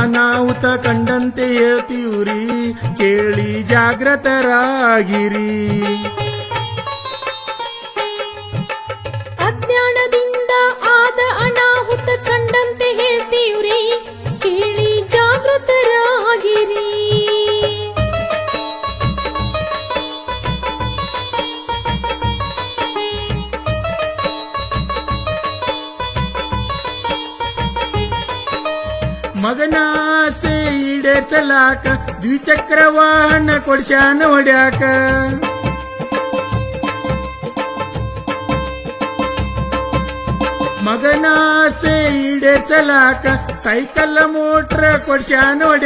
ಅನಾಹುತ ಕಂಡಂತೆ ಹೇಳ್ತೀವ್ರಿ, ಕೇಳಿ ಜಾಗೃತರಾಗಿರಿ. ಅಜ್ಞಾನದಿಂದ ಆದ ಅನಾಹುತ ಕಂಡಂತೆ ಹೇಳ್ತೀವ್ರಿ, ಕೇಳಿ ಜಾಗೃತರಾಗಿರಿ. ಮಗನಾಸೆ ಈಡೇರ್ಸಲಾಕ ದ್ವಿಚಕ್ರ ವಾಹನ ಕೊಡ್ಸ್ಯಾನ ಹೊಡ್ಯಾಕ. ಮಗನಾಸೆ ಈಡೇರ್ಸಲಾಕ ಸೈಕಲ್ ಮೋಟ್ರ ಕೊಡ್ಸ್ಯಾನ ಹೊಡ್ಯಾಕ.